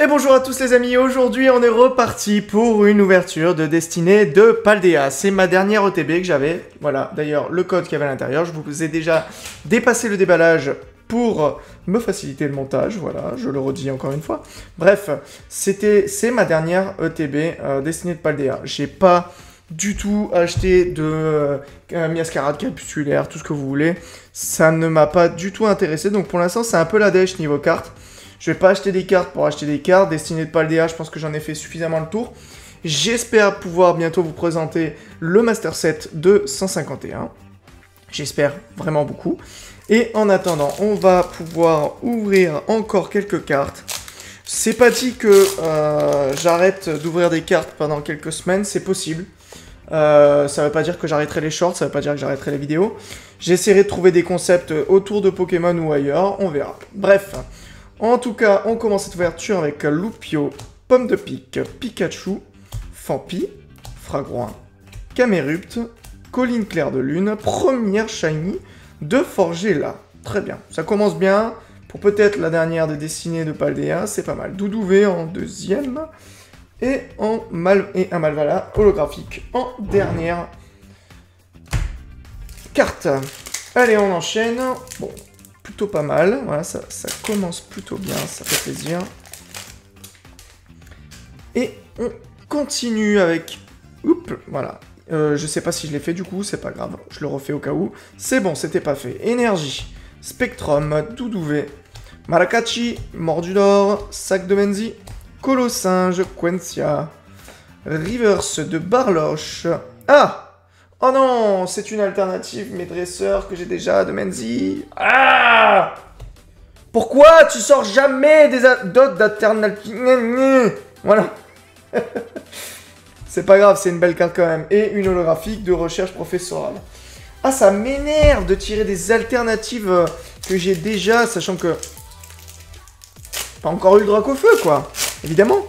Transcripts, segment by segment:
Et bonjour à tous les amis, aujourd'hui on est reparti pour une ouverture de Destinée de Paldea. C'est ma dernière OTB que j'avais, voilà, d'ailleurs le code qu'il y avait à l'intérieur, je vous ai déjà dépassé le déballage pour me faciliter le montage, voilà, je le redis encore une fois. Bref, c'est ma dernière ETB Destinée de Paldea. J'ai pas du tout acheté de Miascarade capsulaire, tout ce que vous voulez, ça ne m'a pas du tout intéressé, donc pour l'instant c'est un peu la dèche niveau carte. Je vais pas acheter des cartes pour acheter des cartes. Destinée de Paldea, je pense que j'en ai fait suffisamment le tour. J'espère pouvoir bientôt vous présenter le Master Set de 151. J'espère vraiment beaucoup. Et en attendant, on va pouvoir ouvrir encore quelques cartes. C'est pas dit que j'arrête d'ouvrir des cartes pendant quelques semaines, c'est possible. Ça veut pas dire que j'arrêterai les shorts, ça veut pas dire que j'arrêterai les vidéos. J'essaierai de trouver des concepts autour de Pokémon ou ailleurs, on verra. Bref. En tout cas, on commence cette ouverture avec Loupio, Pomme de Pique, Pikachu, Fampi, Fragouin, Camerupt, Colline Claire de Lune, première Shiny de Forgela. Très bien, ça commence bien. Pour peut-être la dernière de Destinée de Paldea, c'est pas mal. Doudouvé en deuxième. Et un Malvala holographique en dernière carte. Allez, on enchaîne. Bon. Plutôt pas mal, voilà, ça commence plutôt bien, ça fait plaisir. Et on continue avec... Oups, voilà. Je sais pas si je l'ai fait du coup, c'est pas grave, je le refais au cas où. C'est bon, c'était pas fait. Énergie, Spectrum, Doudouvé, Maracacci, Mordudor, Sac de Menzi, Colossinge, Quentia, Reverse de Barloche. Ah! Oh non, c'est une alternative, mes dresseurs que j'ai déjà de Menzi. Ah! Pourquoi tu sors jamais des d'autres d'alternatives? Voilà. C'est pas grave, c'est une belle carte quand même. Et une holographique de recherche professorale. Ah, ça m'énerve de tirer des alternatives que j'ai déjà, sachant que... Pas encore eu le drac au feu, quoi. Évidemment.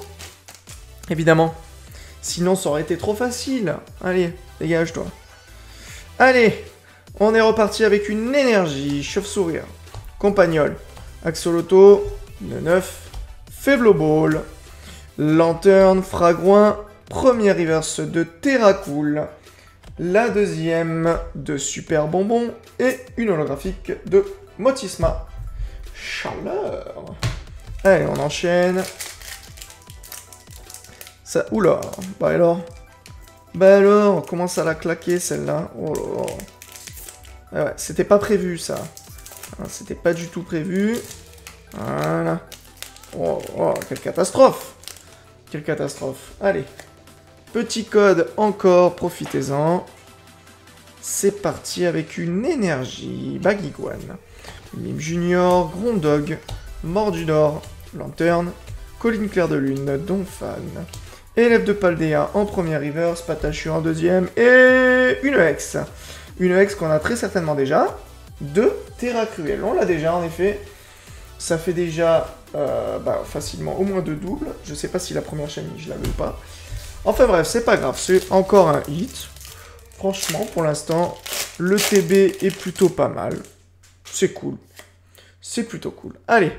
Évidemment. Sinon, ça aurait été trop facile. Allez, dégage-toi. Allez, on est reparti avec une énergie, chauve-sourire, Compagnol, Axoloto, 9, Faiblo Ball, Lanterne, Fragouin, première reverse de Terracool, la deuxième de Super Bonbon et une holographique de Motisma. Chaleur. Allez, on enchaîne. Ça, oula, bah alors... Bah alors, on commence à la claquer celle-là. Oh là là. Ah ouais, c'était pas prévu ça. C'était pas du tout prévu. Voilà. Oh, oh, quelle catastrophe. Quelle catastrophe. Allez. Petit code encore, profitez-en. C'est parti avec une énergie. Baguiguane. Mime Junior, Grondog, Mordudor, Lanterne, Colline Claire de Lune, Donphan. Élève de Paldea en première reverse, Patachu en deuxième, et une Hex. Une Hex qu'on a très certainement déjà, de Terra Cruel. On l'a déjà en effet, ça fait déjà facilement au moins 2 doubles. Je sais pas si la première shiny je l'avais ou pas. Enfin bref, c'est pas grave, c'est encore un hit. Franchement, pour l'instant, le TB est plutôt pas mal. C'est cool. C'est plutôt cool. Allez.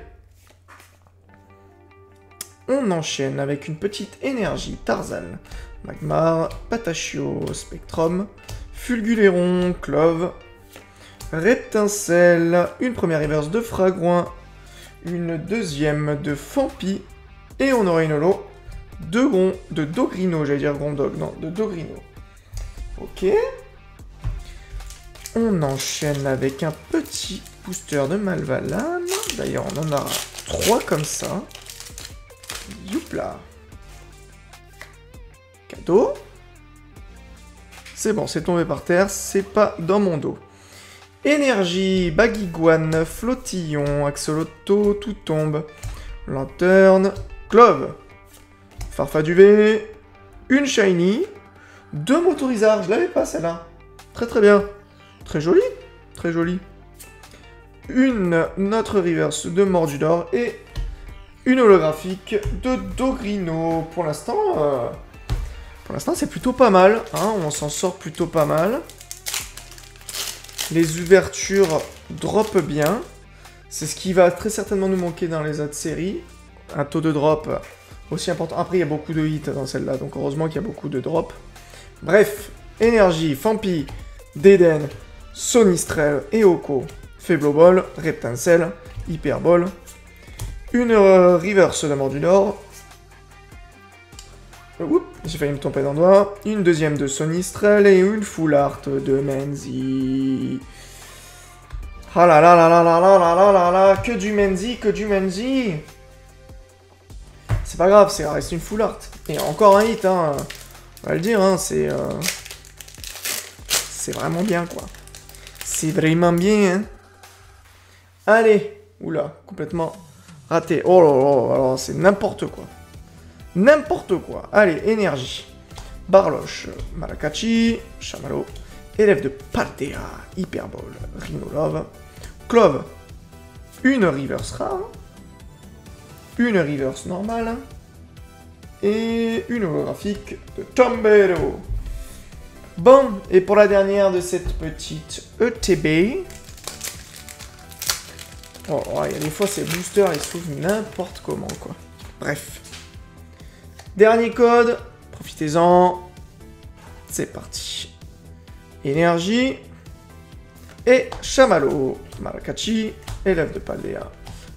On enchaîne avec une petite énergie Tarzan, Magmar, Patachio, Spectrum, Fulguléron, Clove, Reptincelle, une première reverse de Fragouin, une deuxième de Fampi, et on aura une holo de Dogrino, j'allais dire Grondog, non, de Dogrino. Ok. On enchaîne avec un petit booster de Malvalane, d'ailleurs on en aura 3 comme ça. Youpla. Cadeau. C'est bon, c'est tombé par terre, c'est pas dans mon dos. Énergie, Baguiguane, Flottillon, Axoloto, tout tombe. Lanterne, Clove. Farfaduvé, une Shiny, 2 Motorizards, je l'avais pas celle-là. Très très bien. Très joli, très joli. Une autre reverse de Mordudor et... une holographique de Dogrino. Pour l'instant, c'est plutôt pas mal. Hein, on s'en sort plutôt pas mal. Les ouvertures drop bien. C'est ce qui va très certainement nous manquer dans les autres séries. un taux de drop aussi important. Après, il y a beaucoup de hits dans celle-là, donc heureusement qu'il y a beaucoup de drop. Bref, énergie, Fampi, Deden, Sonistrel et Oko, Faible Ball, Reptincelle, Hyper Ball, une reverse de Mort du Nord. Oups, j'ai failli me tromper dans le doigt. Une deuxième de Sonistrel et une full art de Menzi. Ah là là là là là là là là là là, que du Menzi, que du Menzi. C'est pas grave, ça reste une full art. Et encore un hit, hein. On va le dire, hein, c'est vraiment bien, quoi. C'est vraiment bien, hein. Allez, oula, complètement raté. Oh là là, alors c'est n'importe quoi. N'importe quoi. Allez, énergie. Barloche, Marakachi, Chamallow, élève de Paldea, Hyperball, Rhinolove, Clove, une reverse rare, une reverse normale, et une holographique de Tombero. Bon, et pour la dernière de cette petite ETB... Oh, il y a des fois ces boosters, ils se trouvent n'importe comment, quoi. Bref. Dernier code, profitez-en. C'est parti. Énergie. Et Chamallow, Marakachi, élève de Paldea,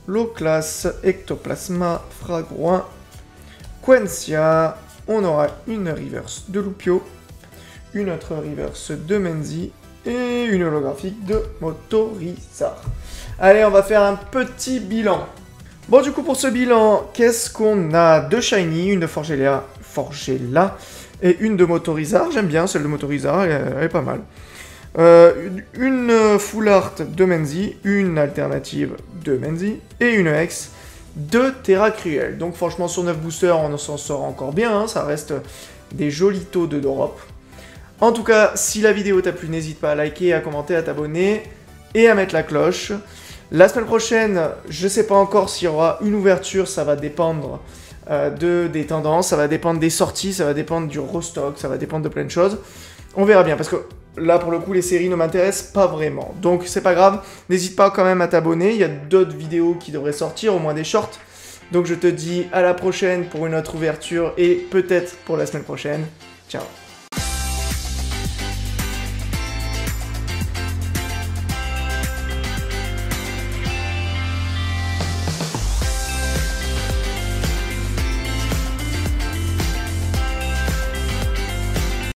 Low Class, Ectoplasma, Fragouin, Quencia. On aura une reverse de Lupio, une autre reverse de Menzi et une holographique de Motorizar. Allez, on va faire un petit bilan. Bon, du coup, pour ce bilan, qu'est-ce qu'on a? Deux Shiny, une de Forgella et une de Motorizar. J'aime bien celle de Motorizar, elle est pas mal. Une full art de Menzi, une alternative de Menzi et une ex de Terra Cruel. Donc franchement, sur 9 boosters, on s'en sort encore bien, hein, ça reste des jolis taux de drop. En tout cas, si la vidéo t'a plu, n'hésite pas à liker, à commenter, à t'abonner et à mettre la cloche. La semaine prochaine, je sais pas encore s'il y aura une ouverture, ça va dépendre des tendances, ça va dépendre des sorties, ça va dépendre du restock, ça va dépendre de plein de choses. On verra bien, parce que là, pour le coup, les séries ne m'intéressent pas vraiment. Donc, c'est pas grave, n'hésite pas quand même à t'abonner, il y a d'autres vidéos qui devraient sortir, au moins des shorts. Donc, je te dis à la prochaine pour une autre ouverture, et peut-être pour la semaine prochaine. Ciao.